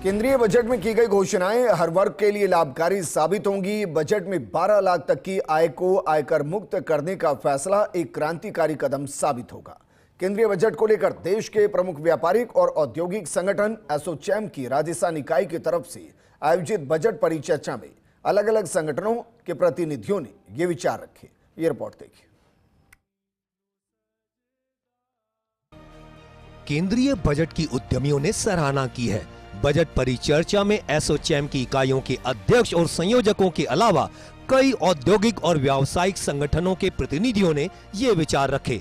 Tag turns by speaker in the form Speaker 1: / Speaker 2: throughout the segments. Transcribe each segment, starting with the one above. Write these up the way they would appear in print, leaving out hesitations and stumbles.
Speaker 1: केंद्रीय बजट में की गई घोषणाएं हर वर्ग के लिए लाभकारी साबित होंगी। बजट में 12 लाख तक की आय को आयकर मुक्त करने का फैसला एक क्रांतिकारी कदम साबित होगा। केंद्रीय बजट को लेकर देश के प्रमुख व्यापारिक और औद्योगिक संगठन एसोचैम की राजस्थान इकाई की तरफ से आयोजित बजट परिचर्चा में अलग अलग संगठनों के प्रतिनिधियों ने ये विचार रखे। ये रिपोर्ट देखिए।
Speaker 2: केंद्रीय बजट की उद्यमियों ने सराहना की है। बजट परिचर्चा में एसोचैम की इकाइयों के अध्यक्ष और संयोजकों के अलावा कई औद्योगिक और व्यावसायिक संगठनों के प्रतिनिधियों ने ये विचार रखे।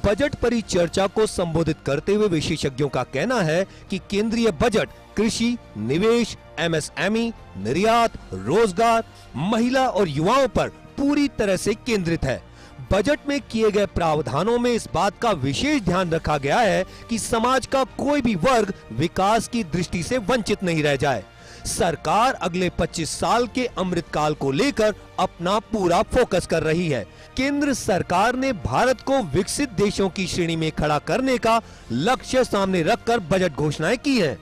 Speaker 2: बजट परिचर्चा को संबोधित करते हुए विशेषज्ञों का कहना है कि केंद्रीय बजट कृषि, निवेश, एमएसएमई, निर्यात, रोजगार, महिला और युवाओं पर पूरी तरह से केंद्रित है। बजट में किए गए प्रावधानों में इस बात का विशेष ध्यान रखा गया है कि समाज का कोई भी वर्ग विकास की दृष्टि से वंचित नहीं रह जाए। सरकार अगले 25 साल के अमृतकाल को लेकर अपना पूरा फोकस कर रही है। केंद्र सरकार ने भारत को विकसित देशों की श्रेणी में खड़ा करने का लक्ष्य सामने रखकर बजट घोषणाएं की हैं।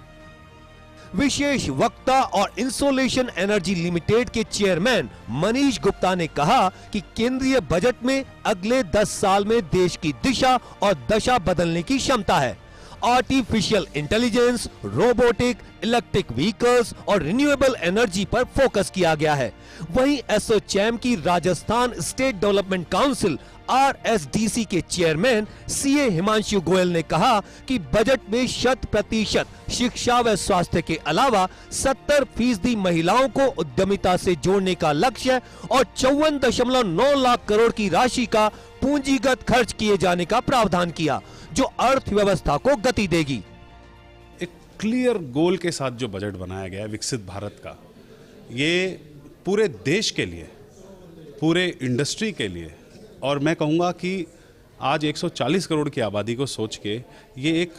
Speaker 2: विशेष वक्ता और इंसोलेशन एनर्जी लिमिटेड के चेयरमैन मनीष गुप्ता ने कहा कि केंद्रीय बजट में अगले 10 साल में देश की दिशा और दशा बदलने की क्षमता है। Artificial intelligence, robotic, electric vehicles और रिन्यूएबल एनर्जी पर फोकस किया गया है। वहीं एसोचैम की Rajasthan state development council RSDC के चेयरमैन CA हिमांशु गोयल ने कहा कि बजट में 100% शिक्षा व स्वास्थ्य के अलावा 70% महिलाओं को उद्यमिता से जोड़ने का लक्ष्य और 54.9 लाख करोड़ की राशि का पूंजीगत खर्च किए जाने का प्रावधान किया, जो अर्थव्यवस्था को गति देगी।
Speaker 3: एक क्लियर गोल के साथ जो बजट बनाया गया है विकसित भारत का, ये पूरे देश के लिए, पूरे इंडस्ट्री के लिए, और मैं कहूँगा कि आज 140 करोड़ की आबादी को सोच के ये एक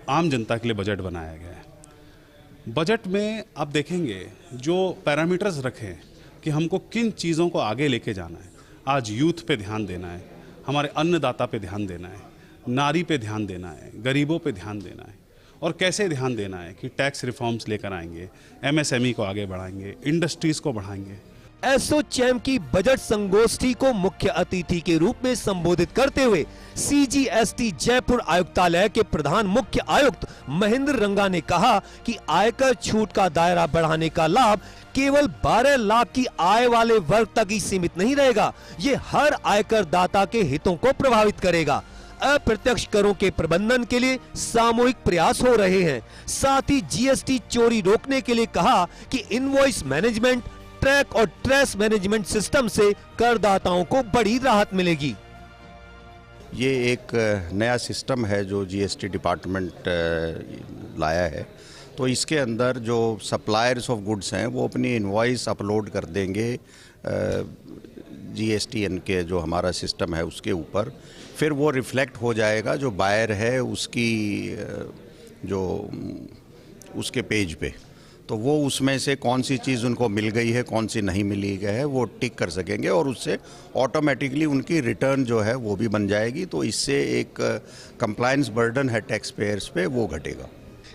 Speaker 3: आम जनता के लिए बजट बनाया गया है। बजट में आप देखेंगे जो पैरामीटर्स रखे हैं कि हमको किन चीज़ों को आगे लेके जाना है। आज यूथ पे ध्यान देना है, हमारे अन्नदाता पे ध्यान देना है, नारी पे ध्यान देना है, गरीबों पे ध्यान देना है, और कैसे ध्यान देना है कि टैक्स रिफॉर्म्स लेकर आएंगे, MSME को आगे बढ़ाएंगे, इंडस्ट्रीज को बढ़ाएंगे।
Speaker 2: एसोचैम की बजट संगोष्ठी को मुख्य अतिथि के रूप में संबोधित करते हुए CGST जयपुर आयुक्तालय के प्रधान मुख्य आयुक्त महेंद्र रंगा ने कहा कि आयकर छूट का दायरा बढ़ाने का लाभ केवल 12 लाख की आय वाले वर्ग तक ही सीमित नहीं रहेगा, ये हर आयकर दाता के हितों को प्रभावित करेगा। अप्रत्यक्ष करों के प्रबंधन के लिए सामूहिक प्रयास हो रहे हैं। साथ ही GST चोरी रोकने के लिए कहा कि इनवॉइस मैनेजमेंट, ट्रैक और ट्रेस मैनेजमेंट सिस्टम से करदाताओं को बड़ी राहत मिलेगी।
Speaker 4: ये एक नया सिस्टम है जो GST डिपार्टमेंट लाया है। तो इसके अंदर जो सप्लायर्स ऑफ गुड्स हैं वो अपनी इनवॉइस अपलोड कर देंगे GSTN के जो हमारा सिस्टम है उसके ऊपर, फिर वो रिफ्लेक्ट हो जाएगा जो बायर है उसकी जो उसके पेज पे, तो वो उसमें से कौन सी चीज़ उनको मिल गई है, कौन सी नहीं मिली गई है, वो टिक कर सकेंगे और उससे ऑटोमेटिकली उनकी रिटर्न जो है वो भी बन जाएगी। तो इससे एक कंप्लायंस बर्डन है टैक्स पेयर्स पे, वो घटेगा।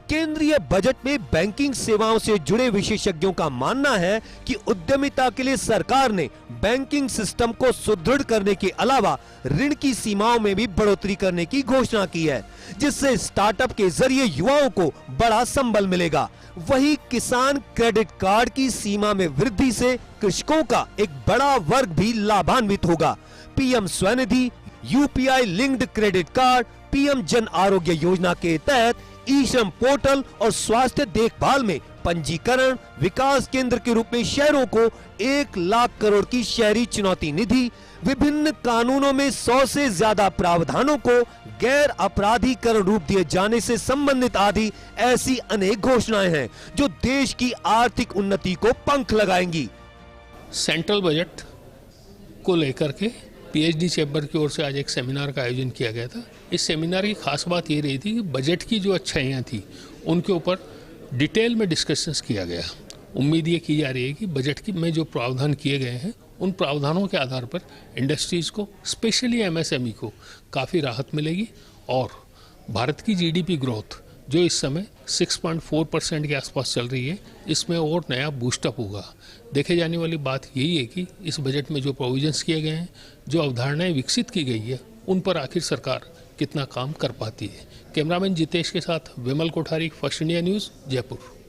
Speaker 2: केंद्रीय बजट में बैंकिंग सेवाओं से जुड़े विशेषज्ञों का मानना है कि उद्यमिता के लिए सरकार ने बैंकिंग सिस्टम को सुदृढ़ करने के अलावा ऋण की सीमाओं में भी बढ़ोतरी करने की घोषणा की है, जिससे स्टार्टअप के जरिए युवाओं को बड़ा संबल मिलेगा। वहीं किसान क्रेडिट कार्ड की सीमा में वृद्धि से कृषकों का एक बड़ा वर्ग भी लाभान्वित होगा। PM Svanidhi, UPI linked credit card, PM Jan Arogya Yojana के तहत ई-श्रम पोर्टल और स्वास्थ्य देखभाल में पंजीकरण, विकास केंद्र के रूप में शहरों को 1 लाख करोड़ की शहरी चुनौती निधि, विभिन्न कानूनों में 100 से ज्यादा प्रावधानों को गैर अपराधीकरण रूप दिए जाने से संबंधित आदि ऐसी अनेक घोषणाएं हैं जो देश की आर्थिक उन्नति को पंख लगाएंगी।
Speaker 5: सेंट्रल बजट को लेकर के PhD चैम्बर की ओर से आज एक सेमिनार का आयोजन किया गया था। इस सेमिनार की खास बात ये रही थी कि बजट की जो अच्छाइयाँ थी उनके ऊपर डिटेल में डिस्कशंस किया गया। उम्मीद ये की जा रही है कि बजट में जो प्रावधान किए गए हैं उन प्रावधानों के आधार पर इंडस्ट्रीज़ को, स्पेशली MSME को काफ़ी राहत मिलेगी और भारत की GDP ग्रोथ जो इस समय 6.4% के आसपास चल रही है, इसमें और नया बूस्टअप होगा। देखे जाने वाली बात यही है कि इस बजट में जो प्रोविजंस किए गए हैं, जो अवधारणाएं विकसित की गई है, उन पर आखिर सरकार कितना काम कर पाती है। कैमरामैन जितेश के साथ Vimal Kothari, First India News, Jaipur.